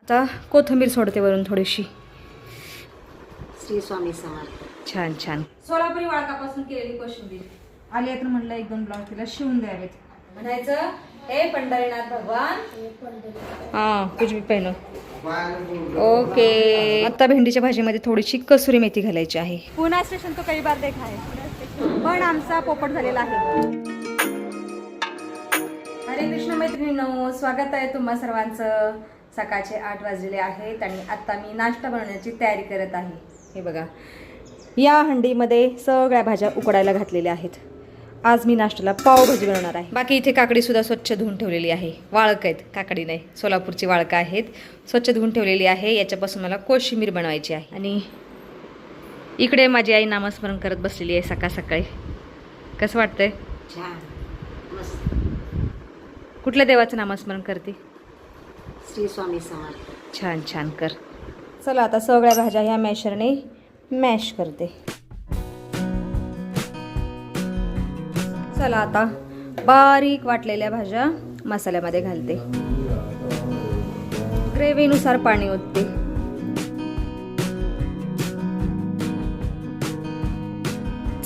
आता कोथिंबीर सोडते वरून थोडीशी. श्री स्वामी समर्थ. छान छान. सोलापुरी वाळकापासून केलेली कोशिंबीर आली आहे तर म्हणलं 1-2 ब्लाउज तिला शिवून द्यावेत. म्हणायचं हे पंढरीनाथ भगवान हा कुछ भी पहिनो. ओके. आता भेंडीच्या भाजीमध्ये थोडीशी कसुरी मेथी घालायची आहे. पुणे स्टेशन तो कई बार देखा आहे पण आमचा पोपट झालेला आहे. हरे कृष्ण मैत्रिणींनो, स्वागत आहे तुम्हा सर्वांचं. सकाळचे 8 वाजलेले आहेत आणि आता मी नाश्ता बनवण्याची तयारी करत आहे. हे बघा, या हंडीमध्ये सगळ्या भाज्या उकडायला घातलेल्या आहेत. आज मी नाश्त्याला पावभाजी बनवणार आहे. बाकी इथे काकडी सुद्धा स्वच्छ धुवून ठेवलेली आहे. वाळक आहेत, काकडी नाही, सोलापूरची वाळकं आहेत, स्वच्छ धुवून ठेवलेली आहे. याच्यापासून मला कोशिंबीर बनवायची आहे. आणि इकडे माझी आई नामस्मरण करत बसलेली आहे सकाळ सकाळी. कसं वाटतंय? छान मस्त. कुठल्या देवाचं नामस्मरण करते? श्री स्वामी समर्थ. छान छान कर. चला आता सगळ्या भाज्या ह्या मॅशरने मॅश करते. चला आता बारीक वाटलेल्या भाज्या मसाल्यामध्ये घालते. ग्रेव्हीनुसार पाणी ओतते.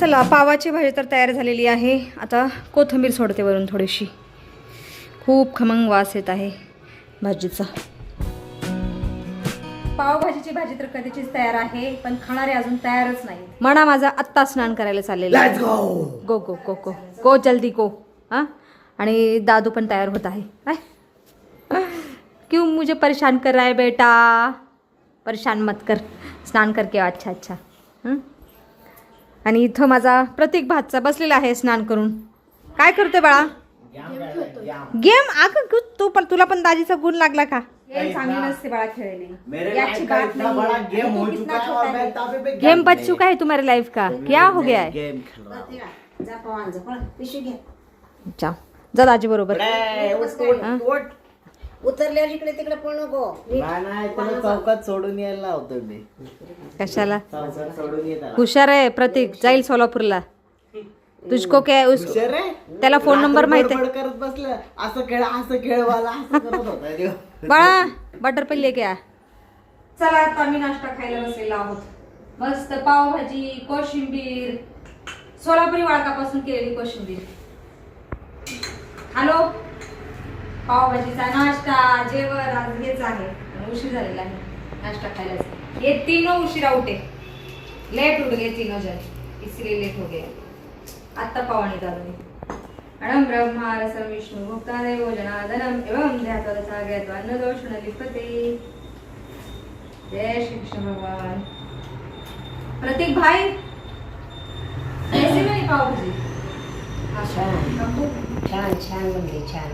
चला पावाची भाजी तर तयार झालेली आहे. आता कोथिंबीर सोडते वरून थोडीशी. खूप खमंग वास येत आहे भाजीचा. पावभाजीची भाजी तर कधीचीच तयार आहे पण खाणारे अजून तयारच नाही. म्हणा माझा आत्ता स्नान करायला चाललेला आहे. गो गो गो गो गो जल्दी गो. हां, आणि दादू पण तयार होत आहे. क्यों मुझे परेशान कर रहा है बेटा? परेशान मत कर, स्नान करके. अच्छा अच्छा. आणि इथं माझा प्रतीक भातचा बसलेला आहे स्नान करून. काय करतोय बाळा? गेम. अगं तू पण, तुला पण दाजीचा गुण लागला का? चांगली नसते बाळा खेळली. गेम बच चुका है तुम्हारे लाइफ का. क्या हो गया है? जाओ जा दाजी बरोबर. उतरल्यावर इकडे तिकडे पण नको. चौकात सोडून यायला होतो मी. कशाला? चौकात सोडून येत हुशार आहे प्रतीक, जाईल सोलापूरला. तुझको क्या त्याला फोन नंबर माहिती आहे? करत बसलं असं खेळ वाला असं करत होता. बाळा बटर पण लेके आ. चला आता आम्ही नाश्ता खायला बसलेलो आहोत. मस्त पावभाजी, कोशिंबीर, सोलापुरी वाळकापासून केलेली कोशिंबीर. हॅलो, पावभाजीचा नाश्ता, जेवण आज हेच आहे. उशीर झालेला आहे नाश्ता खायला. ये तीनों उशिरा उठे, लेट उठ गए तीनों जन, इसलिए लेट हो गया. आत्ता पावाणी चालू. अणम ब्रह्मा रसम विष्णु भुक्तादेव जनार्दनम एवं ध्यात्वा ज्ञात्वा दोषण लिप्यते. जय श्री कृष्ण भगवान. प्रतीक भाई कैसी बनी पावभाजी? छान छान बनली. छान.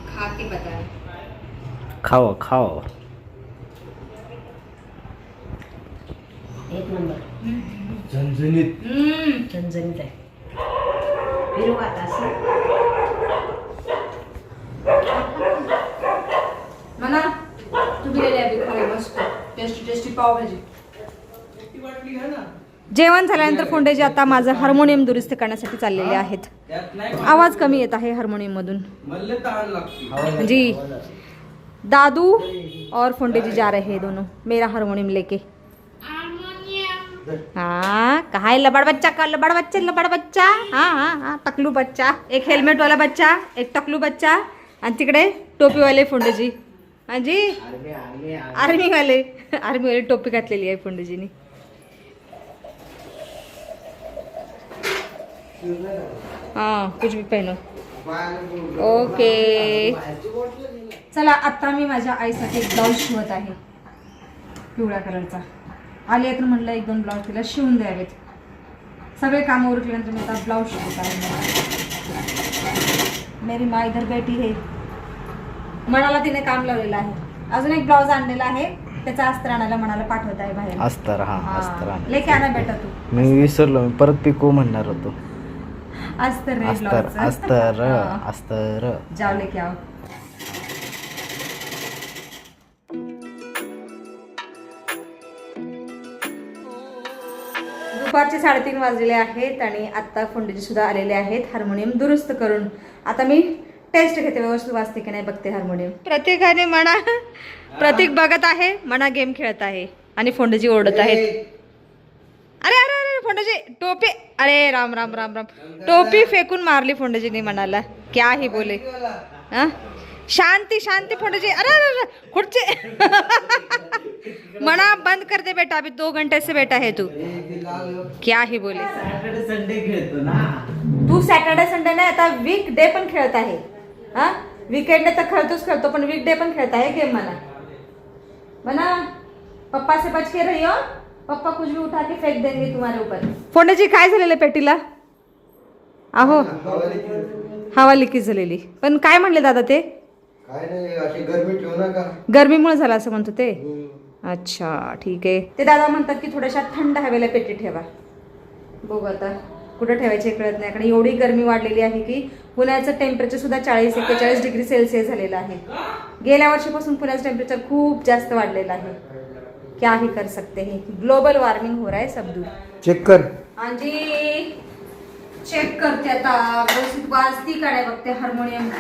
खा के बता. खाओ खाओ. एक नंबर. झणझणीत. झणझणीत आहे. हिरवात असं म्हणा तुम्ही गेले अभी खावे मस्त टेस्टी टेस्टी पावभाजी. जेवण झाल्यानंतर फोंडेजी आता माझं हार्मोनियम दुरुस्त करण्यासाठी चाललेले आहेत. आवाज कमी येत आहे हार्मोनियम मधून. जी दादू और फोंडेजी जा रहे हैं दोनों मेरा हार्मोनियम लेके. हाँ कहा है लबड़ बच्चा का? लबड़ बच्चा. हाँ हाँ हाँ टकलू बच्चा. एक हेल्मेट वाला बच्चा, एक टकलू बच्चा आणि तिकडे टोपीवाले फोंडेजी. हाँ जी आर्मी वाले टोपी घातलेली आहे फोंडेजीनी. हाँ कुछ भी पहनो. ओके. चला आता मी माझ्या आईसाठी एक ब्लाऊज शिवत आहे पिवळ्या कलरचा. आली आहे तर म्हणलं 1-2 ब्लाऊज तिला शिवून द्यावेत. सगळे कामं उरकल्यानंतर मी आता ब्लाऊज शिवत आहे. मेरी माँ इधर बैठी है. मनाला तिने काम लावलेलं आहे. अजून एक ब्लाऊज आणलेला आहे, त्याचा अस्तर आणायला मनाला पाठवत आहे बाहेर. अस्तर. हा अस्तर लेके आना बेटा तू. मी विसरलो, मी परत पिको म्हणणार होतो. अस्तर रे अस्तर ब्लाऊज. अस्तर अस्तर. जाओ लेके आओ. दुपारचे 3:30 वाजलेले आहेत आणि आत्ता फोंडेजी सुद्धा आलेले आहेत हार्मोनियम दुरुस्त करून. आता मी टेस्ट घेते, व्यवस्थित वाजते की नाही बघते हार्मोनियम. प्रत्येकाने म्हणा, प्रतीक बघत आहे, म्हणा गेम खेळत आहे आणि फोंडजी ओरडत आहेत. अरे अरे अरे फोंडजी टोपी, अरे राम राम राम राम, टोपी फेकून मारली फोंडजीने म्हणाला. क्या ही बोले. हाँ? शांति शांति फोंडजी. अरे अरे अरे खुर्ची. मना बंद कर दे बेटा, अभी 2 घंटे से बैठा है तू. क्या ही बोले. सॅटर्डे संडे खेळतो ना. तू सॅटर्डे संडे नाही, आता वीक डे पण खेळत आहे. हा, वीकेंड तर खेळतो पण वीक डे पण खेळत आहे गेम. मना पप्पा से बच के रहियो, पप्पा कुछ भी उठा के फेक देंगे तुम्हारे ऊपर. फोंडेजी काय झालेलं पेटीला? अहो हवा लिकेज झालेली. पण काय म्हणले दादा ते? काय नाही, अशी गरमी ठेवू नका. गरमीमुळे झालं असं म्हणतो ते. अच्छा ठीक आहे. ते दादा म्हणतात की थोड्याशा थंड हवेला पेटी ठेवा. बघू आता कुठं ठेवायचे कळत नाही, कारण एवढी गरमी वाढलेली आहे की पुण्याचं टेम्परेचर सुद्धा 40-41 डिग्री सेल्सिअस झालेलं आहे. गेल्या वर्षीपासून पुण्याचं टेम्परेचर खूप जास्त वाढलेलं आहे. क्या ही कर सकते हैं, ग्लोबल वार्मिंग हो रहा है सब दूर. चेक कर. हाँ जी चेक करते आता व्यवस्थित वाजती का नाही बघते हार्मोनियम.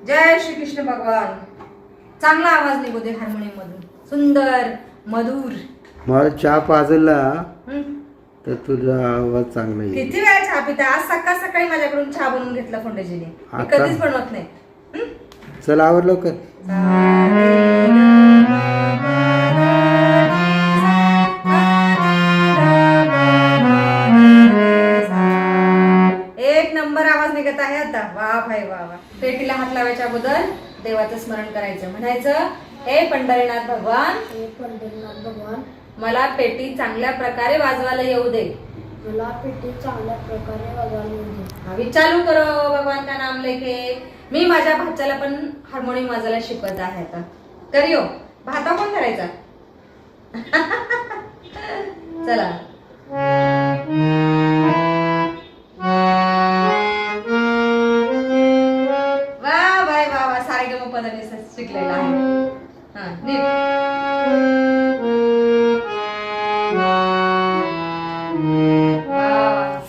जय श्री कृष्ण भगवान. चांगला आवाज निघू दे हार्मोनियम मधून, सुंदर मधुर. मला चहा पाजला हम्म. तर तुझा आवाज चांगला येईल. किती वेळा चहा पिता? आज सकाळ सकाळी माझ्याकडून चहा बनवून घेतला फोंडेजीने. मी आता? कधीच बनवत नाही. चल आवर लवकर. एक नंबर आवाज निघत आहे आता. वा भाई वा वा. पेटीला हात लावायच्या अगोदर देवाचं स्मरण करायचं. म्हणायचं, हे पंढरीनाथ भगवान, हे पंढरीनाथ भगवान, मला पेटी चांगल्या प्रकारे वाजवायला येऊ दे. मला पेटी चांगल्या प्रकारे वाजवायला येऊ दे. अभी चालू करो भगवान का नाम लेके. मी माझ्या भाच्याला पण हार्मोनियम वाजवायला शिकवत आहे आता. करियो भाता कोण करायचा. चला. वा बाय वा वा. सारेगमपदाने शिकलेला आहे. हा नीट.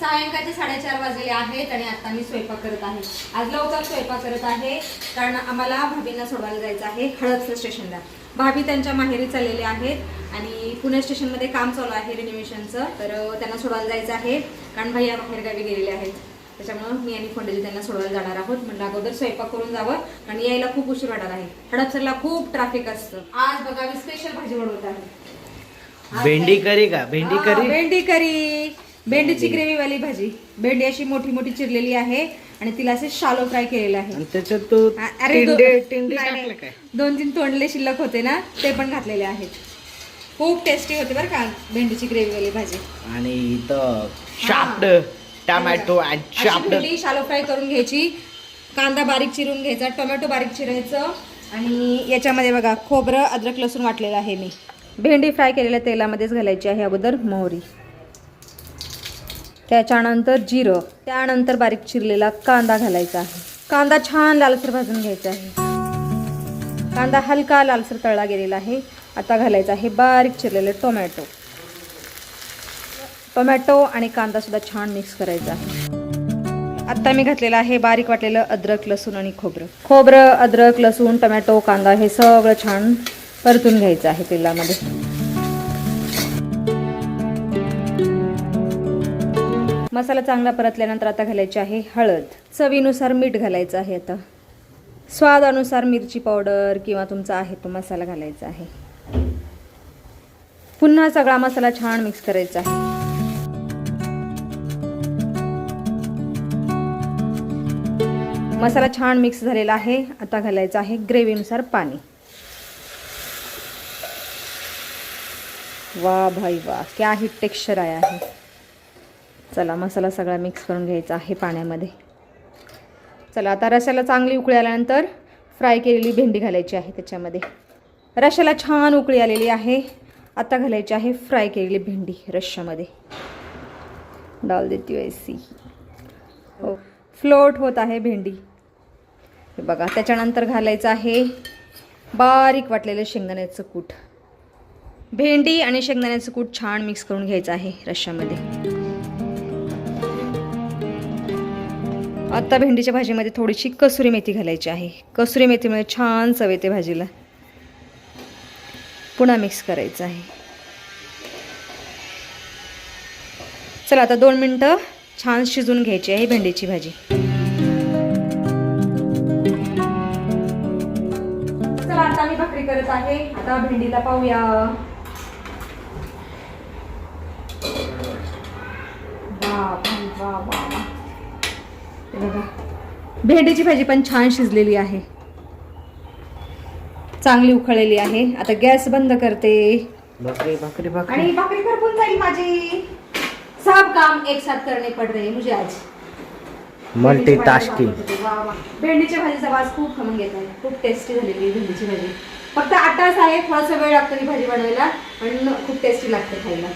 सायंकाळचे 4:30 वाजलेले आहेत आणि आता मी स्वयंपाक करत आहे. आज लवकर स्वयंपाक करत आहे कारण आम्हाला भाभींना सोडवायला जायचं आहे हडपसर स्टेशनला. भाभी त्यांच्या माहेरी चाललेले आहेत आणि पुणे स्टेशनमध्ये काम चालू आहे रिनोव्हेशनचं, तर त्यांना सोडवायला जायचं आहे कारण भैया बाहेरगावी गेलेले आहेत. त्याच्यामुळं मी आणि फोंडेजी त्यांना सोडवायला जाणार आहोत. म्हणलं अगोदर स्वयंपाक करून जावं आणि यायला खूप उशीर वाटत आहे. हडपसरला खूप ट्रॅफिक असतं. आज बघा मी स्पेशल भाजी बनवत आहे. भेंडी करी का? भेंडी करी. भेंडी करी. भेंडीची ग्रेव्ही वाली भाजी. भेंडी अशी मोठी मोठी चिरलेली आहे आणि तिला असे शालो फ्राय केलेलं आहे. आणि त्याच्यात तू अरे टिंडे टाकले काय? 2-3 तोंडले शिल्लक होते ना, ते पण घातलेले आहेत. खूप टेस्टी होते बरं का भेंडीची ग्रेव्ही वाली भाजी. आणि इथं शाप्ड टोमॅटो आणि शाप्ड भेंडी शालो फ्राय करून घ्यायची. कांदा बारीक चिरून घ्यायचा, टोमॅटो बारीक चिरायचं आणि याच्यामध्ये बघा खोबरं अद्रक लसूण वाटलेलं आहे मी. भेंडी फ्राय केलेल्या तेलामध्येच घालायची आहे. अगोदर मोहरी, त्याच्यानंतर जिरं, त्यानंतर बारीक चिरलेला कांदा घालायचा आहे. कांदा छान लालसर भाजून घ्यायचा आहे. कांदा हलका लालसर तळला गेलेला आहे. आता घालायचा आहे बारीक चिरलेले टोमॅटो. टोमॅटो आणि कांदा सुद्धा छान मिक्स करायचा आहे. आता मी घातलेलं आहे बारीक वाटलेलं अद्रक लसूण आणि खोबरं, अद्रक लसूण, टोमॅटो, कांदा हे सगळं छान परतून घ्यायचं आहे तेलामध्ये. मसाला चांगला परतल्यानंतर आता घालायची आहे हळद. चवीनुसार मीठ घालायचं आहे. आता स्वादानुसार मिरची पावडर किंवा तुमचा आहे तो मसाला घालायचा आहे. पुन्हा सगळा मसाला छान मिक्स करायचा आहे. मसाला छान मिक्स झालेला आहे. आता घालायचं आहे ग्रेव्हीनुसार पाणी. वाह भाई वाह, क्या ही टेक्स्चर आया आहे. चला मसाला सगळा मिक्स करून घ्यायचा आहे पाण्यामध्ये. चला आता रश्याला चांगली उकळी आल्यानंतर फ्राय केलेली भेंडी घालायची आहे त्याच्यामध्ये. रश्याला छान उकळी आलेली आहे. आता घालायची आहे फ्राय केलेली भेंडी रश्यामध्ये. डाल देती ऐसी. हो, फ्लोट होत आहे भेंडी. हे बघा. त्याच्यानंतर घालायचं आहे बारीक वाटलेलं शेंगदाण्याचं कूट. भेंडी आणि शेंगदाण्याचं कूट छान मिक्स करून घ्यायचं आहे रश्यामध्ये. आता भेंडीच्या भाजीमध्ये थोडीशी कसुरी मेथी घालायची आहे. कसुरी मेथीमुळे छान चव येते भाजीला. पुन्हा मिक्स करायचं आहे. चला आता 2 मिनटं छान शिजून घ्यायची आहे भेंडीची भाजी. चला आता मी भाकरी करत आहे. आता भेंडीला पाहूया. बघा भेंडीची भाजी पण छान शिजलेली आहे, चांगली उकळलेली आहे. आता गॅस बंद करते भाकरी भाकरी भाकरी आणि भाकरी करपून जाईल माझी. सब काम एक साथ करने पड रहे मुझे आज. मल्टीटास्किंग. भेंडीच्या भाजीचा वास खूप खमंग येत आहे. खूप टेस्टी झालेली आहे भेंडीची भाजी. फक्त आटाच आहे, थोडासा वेळ लागतो ही भाजी बनवायला पण खूप टेस्टी लागते खायला.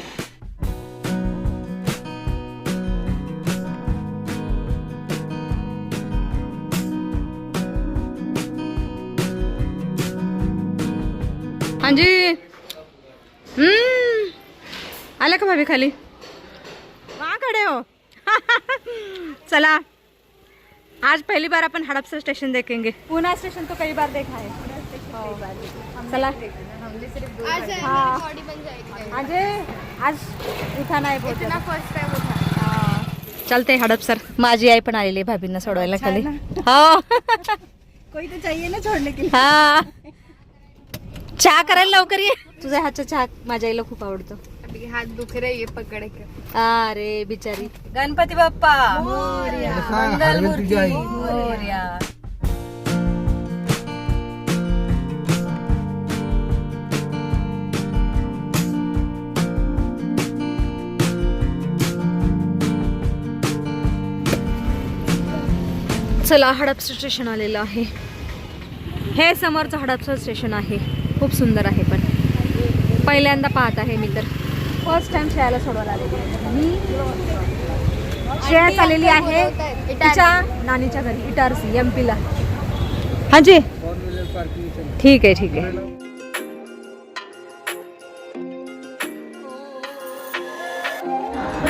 हांजी आल्या का भाभी खाली? कहाँ खड़े हो? चला आज पहली बार अपन हड़पसर स्टेशन देखेंगे. पूना स्टेशन तो कई बार देखा है. चला हाँ आज उठाना है बहुत फर्स्ट टाइम उठा. चलते हड़पसर. माझी आई पण आलेली भाभींना सोडवायला खाली. हो कोई तो चाहिए ना छोड़ने के लिए. हा चहा करायला लवकर ये. तुझ्या हातचा चहा माझ्या आईला खूप आवडतो. अभी हाथ दुख रहे ये पकड़ के. अरे बिचारी. गणपती बाप्पा मोरया. मंगलमूर्ती मोरया. चला हडपसर स्टेशन आलेलं आहे. हे समोरचं हडपसर स्टेशन आहे. खूप सुंदर आहे पण पहिल्यांदा पाहत आहे मी तर. फर्स्ट टाइम श्रेयाला सोडवायला आलेली आहे मी. श्रेया चाललेली आहे तिच्या नानीच्या घरी इटारसी MP ला. हां जी ठीक आहे ठीक आहे.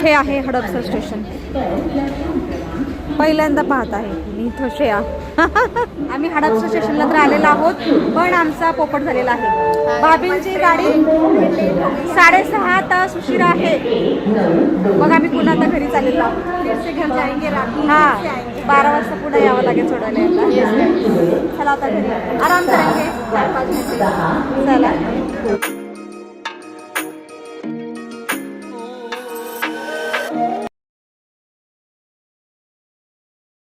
हे आहे हडपसर स्टेशन. पहिल्यांदा पाहत आहे मी इथं श्रेया. आम्ही हडपसर स्टेशनला तर आलेलो आहोत पण आमचा पोपट झालेला आहे. भाभींची गाडी 6:30 तास उशीर आहे. मग आम्ही पुन्हा आता घरी चाललेलो आहोत. घर जाएंगे हां 12 वाजता पुन्हा यावं लागेल सोडायला. चला आता घरी आराम करेंगे 4-5 मिनिट. चला